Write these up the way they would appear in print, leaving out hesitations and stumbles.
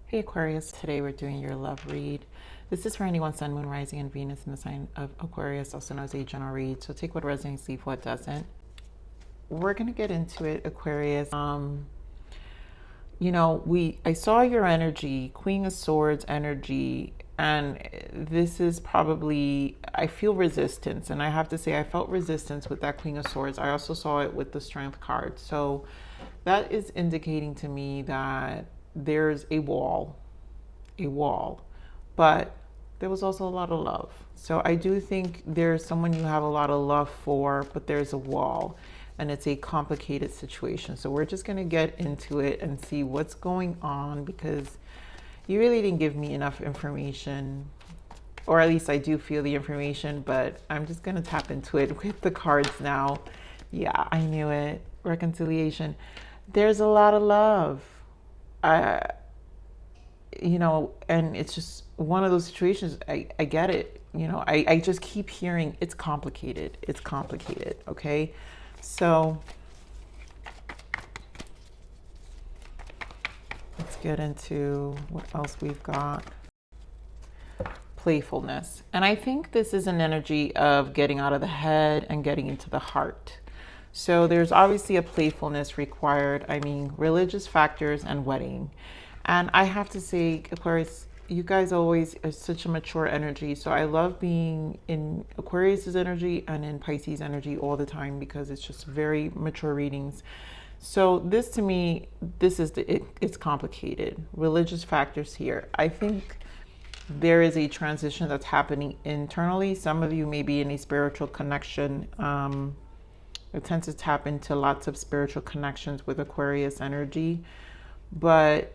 Hey Aquarius, today we're doing your love read. This is for anyone Sun, Moon, Rising, and Venus in the sign of Aquarius, also known as a general read. So take what resonates, leave what doesn't. We're gonna get into it, Aquarius. I saw your energy, Queen of Swords energy, and this is probably, I feel resistance, and I have to say I felt resistance with that Queen of Swords. I also saw it with the Strength card. So that is indicating to me that there's a wall, but there was also a lot of love. So I do think there's someone you have a lot of love for, but there's a wall and it's a complicated situation. So we're just going to get into it and see what's going on, because you really didn't give me enough information, or at least I do feel the information, but I'm just going to tap into it with the cards now. Yeah, I knew it. Reconciliation. There's a lot of love. I, and it's just one of those situations. I get it. I just keep hearing it's complicated. It's complicated. Okay. So let's get into what else we've got. Playfulness. And I think this is an energy of getting out of the head and getting into the heart. So there's obviously a playfulness required. I mean, religious factors and wedding. And I have to say, Aquarius, you guys always are such a mature energy. So I love being in Aquarius's energy and in Pisces energy all the time, because it's just very mature readings. So this, to me, this is it's complicated. Religious factors here. I think there is a transition that's happening internally. Some of you may be in a spiritual connection. I tend to tap into lots of spiritual connections with Aquarius energy, but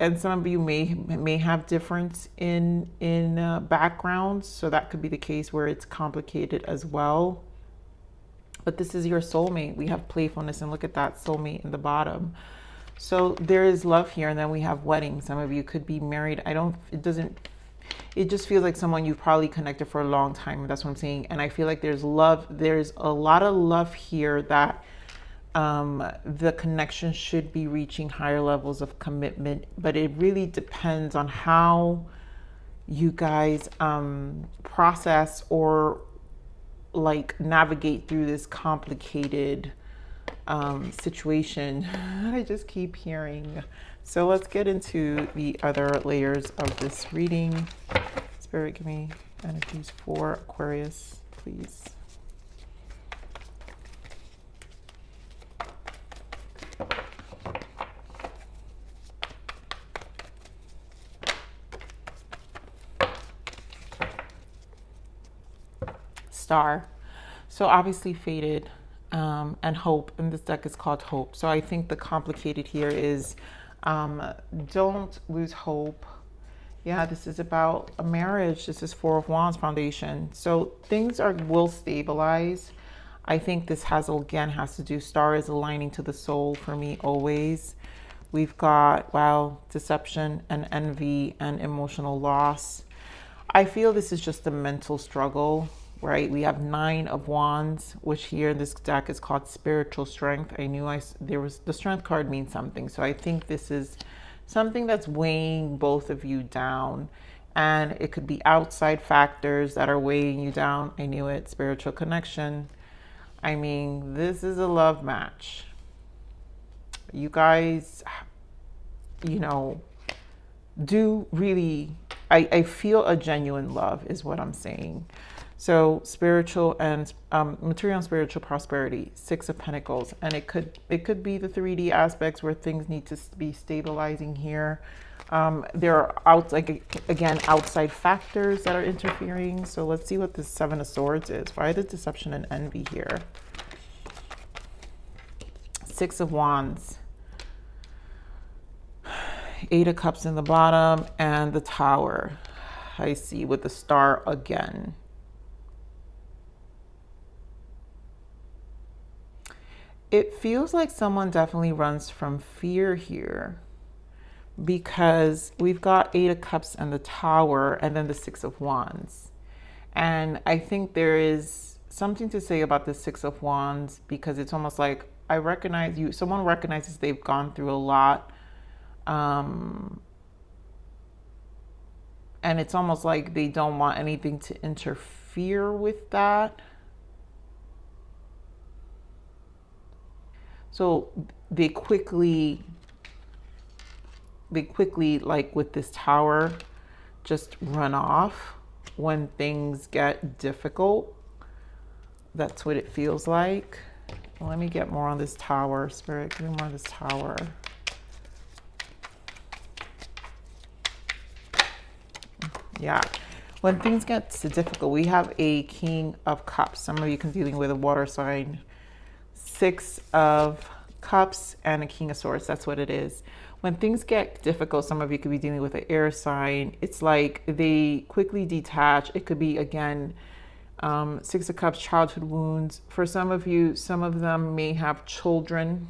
and some of you may have difference in backgrounds, so that could be the case where it's complicated as well. But this is your soulmate. We have playfulness, and look at that soulmate in the bottom. So there is love here, and then we have wedding. Some of you could be married. It just feels like someone you've probably connected for a long time. That's what I'm saying. And I feel like there's love. There's a lot of love here that the connection should be reaching higher levels of commitment, but it really depends on how you guys process or like navigate through this complicated situation I just keep hearing. So let's get into the other layers of this reading. Spirit, give me energies for Aquarius, please. Star. So obviously faded, and hope, and this deck is called Hope. So I think the complicated here is don't lose hope. Yeah, this is about a marriage. This is Four of Wands foundation. So things will stabilize. I think this has to do, star is aligning to the soul for me always. We've got, wow, deception and envy and emotional loss. I feel this is just a mental struggle, right? We have Nine of Wands, which here in this deck is called spiritual strength. I knew there was the strength card means something. So I think this is something that's weighing both of you down, and it could be outside factors that are weighing you down. I knew it. Spiritual connection. I mean, this is a love match. You guys, do really, I feel a genuine love is what I'm saying. So spiritual and material and spiritual prosperity, Six of Pentacles, and it could be the 3D aspects where things need to be stabilizing here. There are outside factors that are interfering. So let's see what this Seven of Swords is. Why the deception and envy here? Six of Wands, Eight of Cups in the bottom, and the Tower. I see with the star again. It feels like someone definitely runs from fear here, because we've got Eight of Cups and the Tower, and then the Six of Wands. And I think there is something to say about the Six of Wands, because it's almost like someone recognizes they've gone through a lot Um, and it's almost like they don't want anything to interfere with that. So they quickly, like with this tower, just run off when things get difficult. That's what it feels like. Well, let me get more on this tower. Spirit, give me more on this tower. Yeah. When things get difficult, we have a King of Cups. Some of you can be dealing with a water sign. 6 of Cups and a King of Swords. That's what it is. When things get difficult, some of you could be dealing with an air sign. It's like they quickly detach. It could be, again, 6 of Cups, childhood wounds. For some of you, some of them may have children,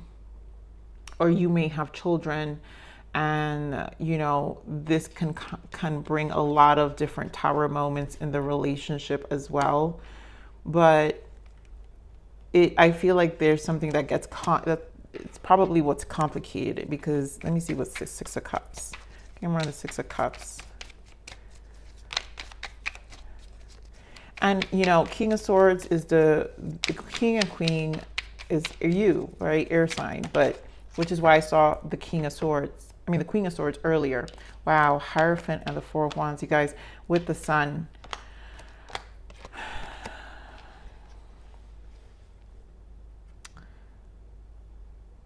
or you may have children. And, you know, this can bring a lot of different tower moments in the relationship as well. But I feel like there's something that gets that it's probably what's complicated, because let me see what's the 6 of Cups. Can run the 6 of Cups. And, you know, King of Swords is the King and Queen is you, right? Air sign, but which is why I saw the King of Swords. I mean, the Queen of Swords earlier. Wow, Hierophant and the 4 of Wands, you guys, with the Sun.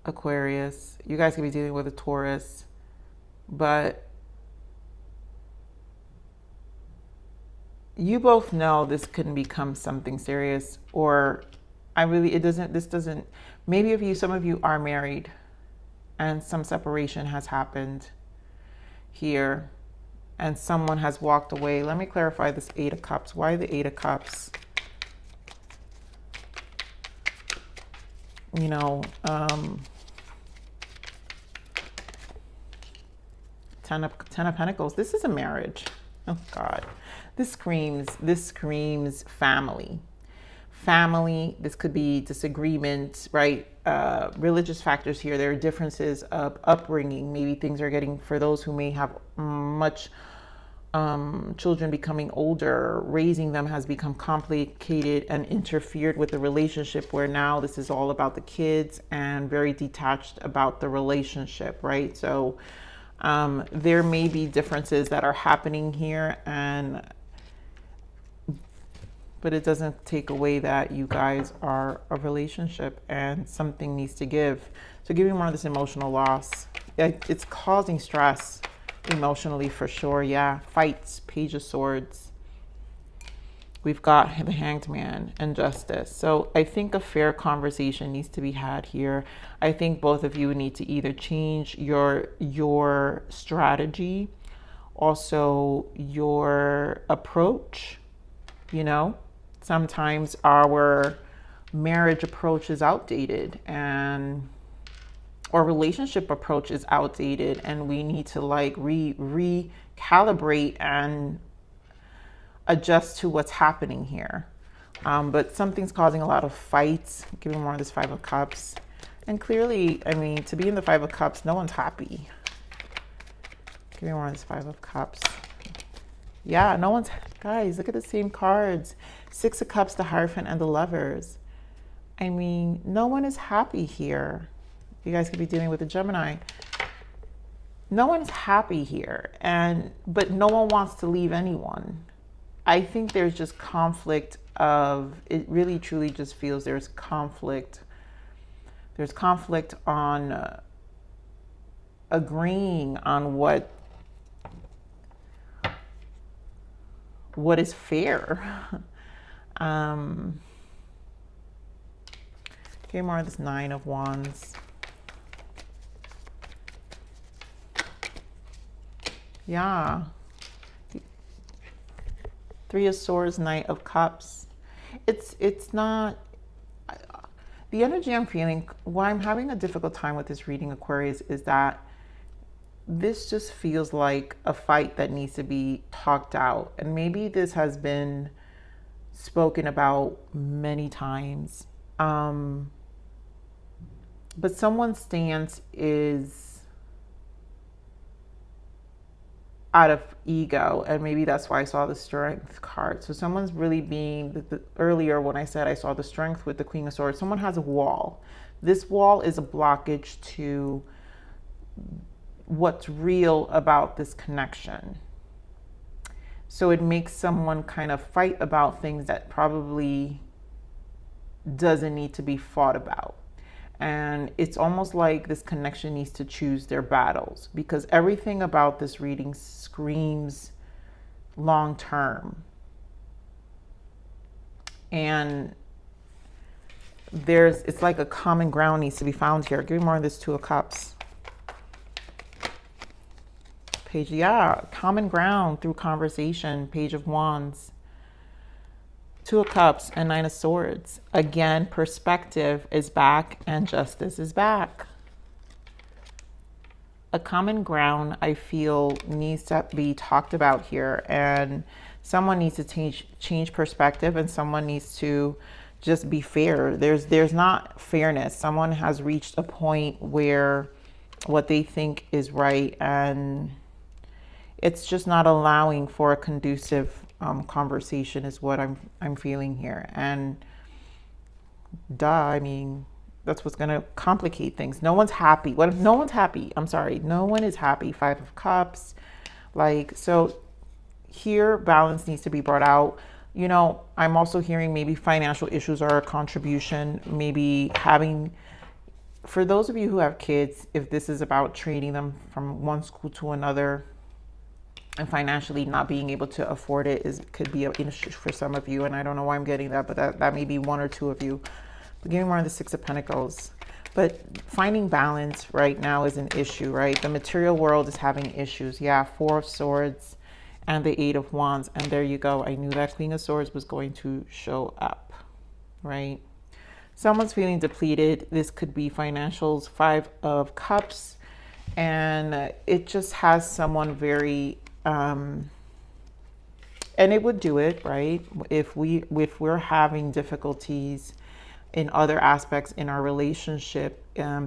Aquarius, you guys could be dealing with a Taurus, but you both know this can become something serious, or this doesn't, maybe if you, some of you are married and some separation has happened here and someone has walked away. Let me clarify this 8 of Cups. Why the 8 of Cups? You know, 10 of Pentacles. This is a marriage. Oh God, this screams family. Family. This could be disagreement, right? Religious factors here. There are differences of upbringing. Maybe things are getting, for those who may have much children becoming older, raising them has become complicated and interfered with the relationship, where now this is all about the kids and very detached about the relationship, right? So there may be differences that are happening here, but it doesn't take away that you guys are a relationship and something needs to give. So give me more of this emotional loss. It's causing stress emotionally for sure. Yeah, fights, Page of Swords. We've got the Hanged Man and Justice. So I think a fair conversation needs to be had here. I think both of you need to either change your strategy, also your approach. You know, sometimes our marriage approach is outdated, and or relationship approach is outdated, and we need to like recalibrate and adjust to what's happening here. But something's causing a lot of fights. Give me more of this 5 of Cups. And clearly, I mean, to be in the 5 of Cups, no one's happy. Give me more of this 5 of Cups. Yeah, no one's, guys, look at the same cards. 6 of Cups, the Hierophant, and the Lovers. I mean, no one is happy here. You guys could be dealing with a Gemini. No one's happy here, but no one wants to leave anyone. I think there's just conflict of, it really truly just feels there's conflict. There's conflict on agreeing on what is fair. Okay, more of this 9 of Wands. Yeah. 3 of Swords, Knight of Cups. It's not, the energy I'm feeling, why I'm having a difficult time with this reading, Aquarius, is that this just feels like a fight that needs to be talked out. And maybe this has been spoken about many times. But someone's stance is out of ego, and maybe that's why I saw the Strength card. So someone's really being, earlier when I said I saw the Strength with the Queen of Swords, someone has a wall. This wall is a blockage to what's real about this connection. So it makes someone kind of fight about things that probably doesn't need to be fought about. And it's almost like this connection needs to choose their battles, because everything about this reading screams long term. And it's like a common ground needs to be found here. Give me more of this Two of Cups. Page, yeah, common ground through conversation. Page of Wands. Two of Cups and Nine of Swords. Again, perspective is back and justice is back. A common ground, I feel, needs to be talked about here, and someone needs to change perspective, and someone needs to just be fair. There's not fairness. Someone has reached a point where what they think is right, and it's just not allowing for a conducive conversation is what I'm feeling here. And I mean, that's what's going to complicate things. No one's happy. What if no one's happy? I'm sorry, no one is happy. Five of Cups. Like, so here balance needs to be brought out. You know, I'm also hearing maybe financial issues are a contribution. Maybe having, for those of you who have kids, if this is about training them from one school to another, and financially not being able to afford it could be an issue for some of you. And I don't know why I'm getting that, but that may be one or two of you. But give me more of the Six of Pentacles. But finding balance right now is an issue, right? The material world is having issues. Yeah, Four of Swords and the Eight of Wands. And there you go. I knew that Queen of Swords was going to show up, right? Someone's feeling depleted. This could be financials. Five of Cups. And it just has someone very... and it would do it, right? If we're having difficulties in other aspects in our relationship,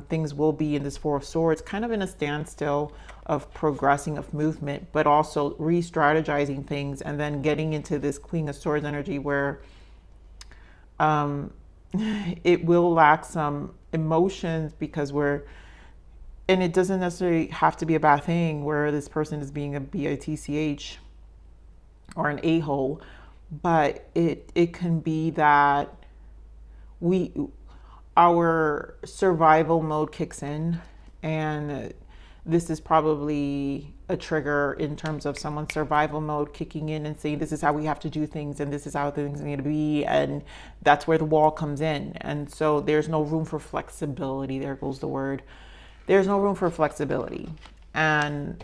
things will be in this Four of Swords, kind of in a standstill of progressing, of movement, but also re-strategizing things, and then getting into this Queen of Swords energy where it will lack some emotions, because and it doesn't necessarily have to be a bad thing where this person is being a bitch or an a-hole, but it can be that our survival mode kicks in, and this is probably a trigger in terms of someone's survival mode kicking in and saying this is how we have to do things, and this is how things need to be, and that's where the wall comes in. And so there's no room for flexibility. There goes the word. There's no room for flexibility. And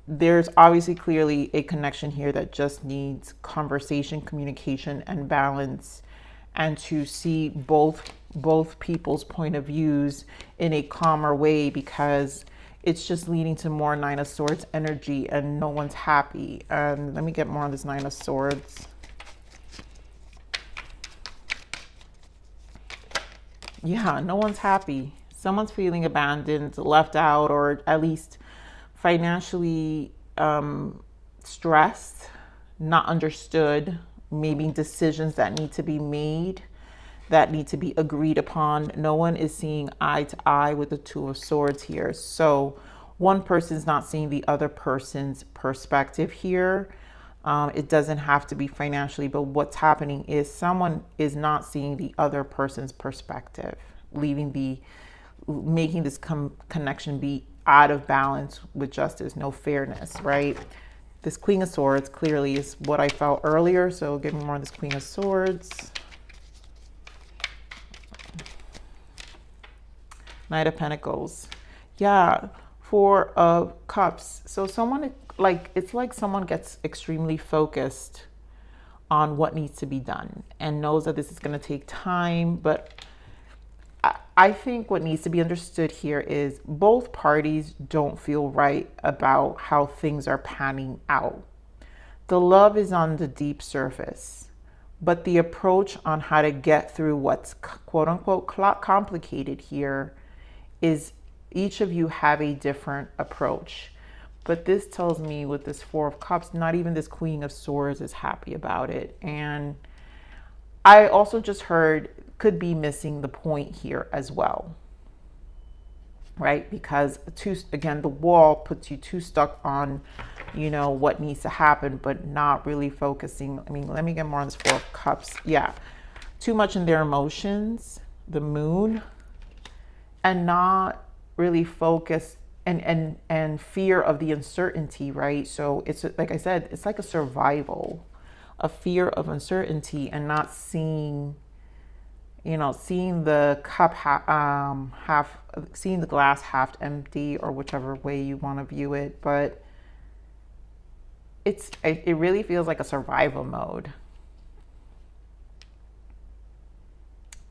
there's obviously clearly a connection here that just needs conversation, communication, and balance, and to see both people's point of views in a calmer way, because it's just leading to more Nine of Swords energy and no one's happy. And let me get more on this Nine of Swords. Yeah, no one's happy. Someone's feeling abandoned, left out, or at least financially stressed, not understood, maybe decisions that need to be made, that need to be agreed upon. No one is seeing eye to eye with the Two of Swords here. So one person's not seeing the other person's perspective here. It doesn't have to be financially, but what's happening is someone is not seeing the other person's perspective, making this connection be out of balance with justice, no fairness, right? This Queen of Swords clearly is what I felt earlier. So give me more of this Queen of Swords. Knight of Pentacles. Yeah, Four of Cups. So someone, it's like someone gets extremely focused on what needs to be done and knows that this is going to take time. But I think what needs to be understood here is both parties don't feel right about how things are panning out. The love is on the deep surface, but the approach on how to get through what's quote unquote complicated here is each of you have a different approach. But this tells me with this Four of Cups, not even this Queen of Swords is happy about it. And I also just heard could be missing the point here as well, right? Because again, the wall puts you too stuck on, you know, what needs to happen, but not really focusing. I mean, let me get more on this Four of Cups. Yeah. Too much in their emotions, the moon, and not really focused and fear of the uncertainty, right? So it's like I said, it's like a survival, a fear of uncertainty, and not seeing, you know, seeing the cup seeing the glass half empty, or whichever way you want to view it. But it really feels like a survival mode.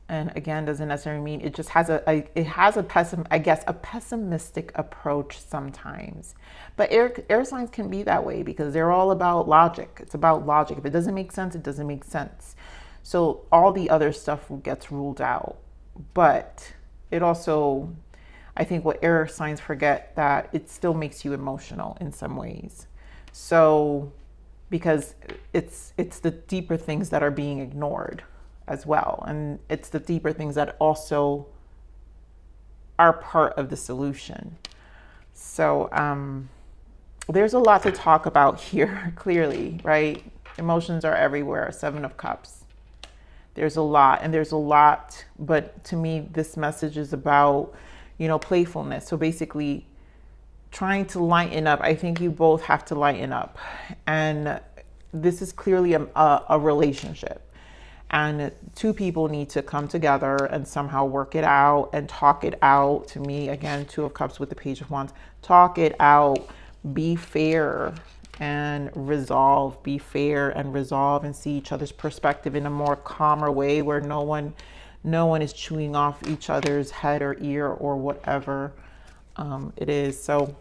And again, doesn't necessarily mean it just has a pessimistic approach sometimes. But air signs can be that way because they're all about logic. It's about logic. If it doesn't make sense, it doesn't make sense. So all the other stuff gets ruled out. But it also, I think what air signs forget, that it still makes you emotional in some ways. So because it's the deeper things that are being ignored as well. And it's the deeper things that also are part of the solution. So there's a lot to talk about here, clearly, right? Emotions are everywhere. Seven of Cups. There's a lot, but to me, this message is about, you know, playfulness. So basically trying to lighten up. I think you both have to lighten up. And this is clearly a relationship. And two people need to come together and somehow work it out and talk it out. To me, again, Two of Cups with the Page of Wands. Talk it out. Be fair and resolve. Be fair and resolve, and see each other's perspective in a more calmer way, where no one is chewing off each other's head or ear or whatever it is. So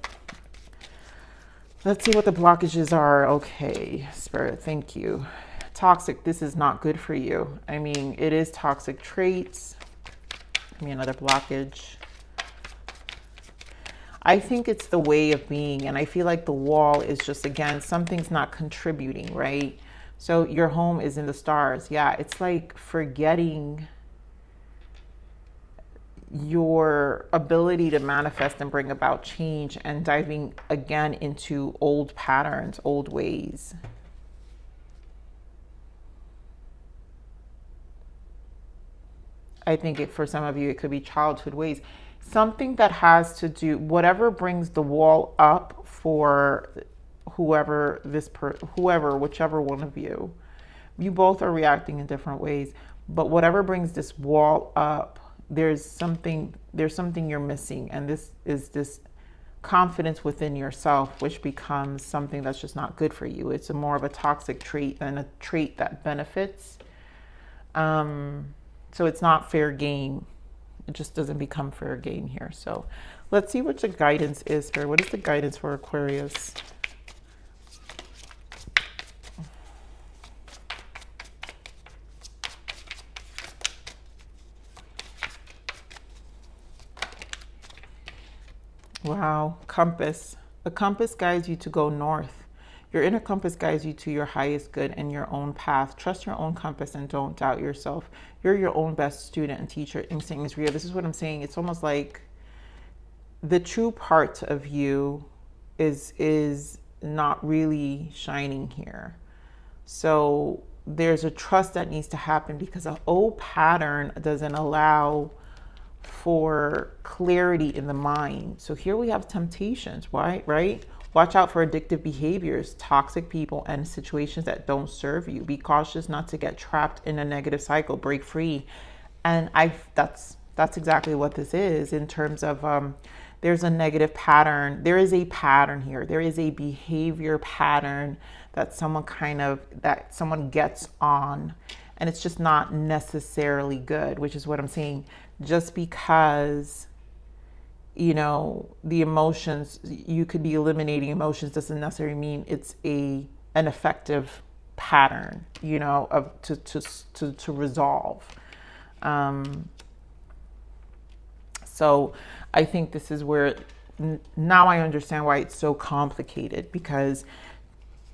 let's see what the blockages are. Okay, Spirit, thank you. Toxic, this is not good for you. I mean, it is toxic traits. Give me another blockage. I think it's the way of being, and I feel like the wall is just, again, something's not contributing, right? So your home is in the stars. Yeah, it's like forgetting your ability to manifest and bring about change, and diving again into old patterns, old ways. I think for some of you, it could be childhood ways. Something that has to do, whatever brings the wall up for whichever one of you. You both are reacting in different ways, but whatever brings this wall up, there's something you're missing. And this is this confidence within yourself, which becomes something that's just not good for you. It's more of a toxic trait than a trait that benefits. So it's not fair game. It just doesn't become fair game here. So let's see what the guidance is for. What is the guidance for Aquarius? Wow, compass. The compass guides you to go north. Your inner compass guides you to your highest good and your own path. Trust your own compass and don't doubt yourself. You're your own best student and teacher. Instinct is real. This is what I'm saying. It's almost like the true part of you is not really shining here. So there's a trust that needs to happen, because an old pattern doesn't allow for clarity in the mind. So here we have temptations, right? Watch out for addictive behaviors, toxic people, and situations that don't serve you. Be cautious not to get trapped in a negative cycle. Break free. And that's exactly what this is, in terms of there's a negative pattern. There is a pattern here. There is a behavior pattern that someone gets on, and it's just not necessarily good, which is what I'm saying. Just because, you know, the emotions, you could be eliminating emotions, doesn't necessarily mean it's an effective pattern, you know, to resolve. So I think this is where now I understand why it's so complicated, because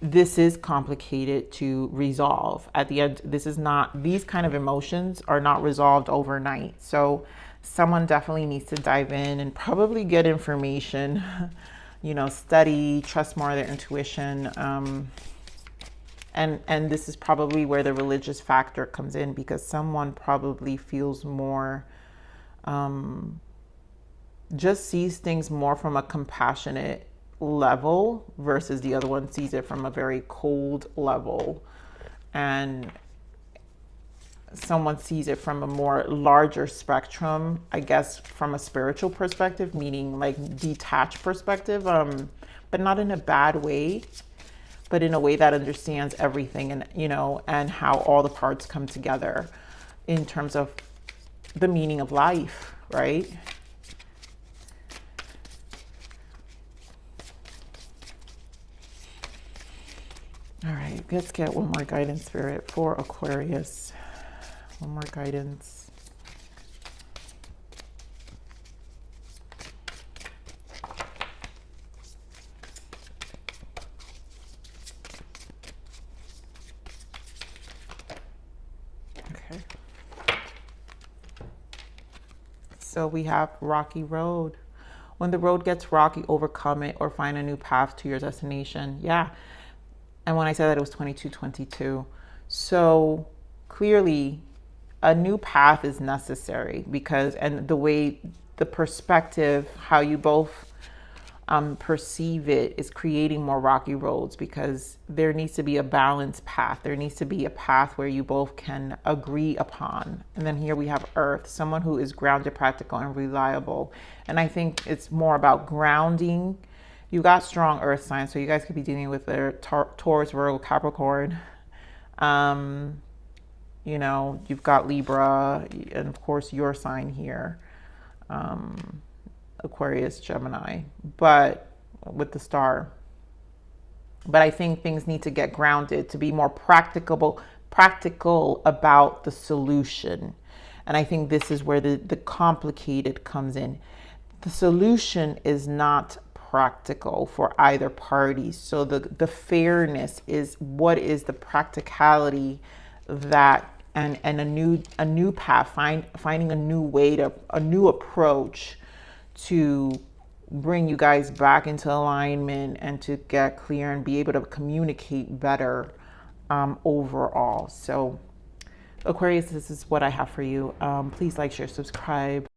this is complicated to resolve. At the end, this is not, these kind of emotions are not resolved overnight. So someone definitely needs to dive in and probably get information, you know, study, trust more of their intuition. And this is probably where the religious factor comes in, because someone probably feels more, just sees things more from a compassionate level versus the other one sees it from a very cold level. And someone sees it from a more larger spectrum, I guess, from a spiritual perspective, meaning like detached perspective, but not in a bad way, but in a way that understands everything, and, you know, and how all the parts come together in terms of the meaning of life, right? All right, let's get one more guidance, Spirit, for Aquarius. One more guidance. Okay. So we have rocky road. When the road gets rocky, overcome it or find a new path to your destination. Yeah. And when I said that, it was 2222. So clearly a new path is necessary, because, and the way, the perspective, how you both perceive it is creating more rocky roads, because there needs to be a balanced path. There needs to be a path where you both can agree upon. And then here we have Earth, someone who is grounded, practical, and reliable. And I think it's more about grounding. You got strong earth signs, so you guys could be dealing with their Taurus, Virgo, Capricorn. You know, you've got Libra, and of course your sign here, Aquarius, Gemini, but with the star. But I think things need to get grounded to be more practical about the solution. And I think this is where the complicated comes in. The solution is not practical for either party. So the fairness is, what is the practicality that, and a new path, finding a new way to, a new approach to bring you guys back into alignment and to get clear and be able to communicate better overall. So Aquarius, this is what I have for you. Please like, share, subscribe.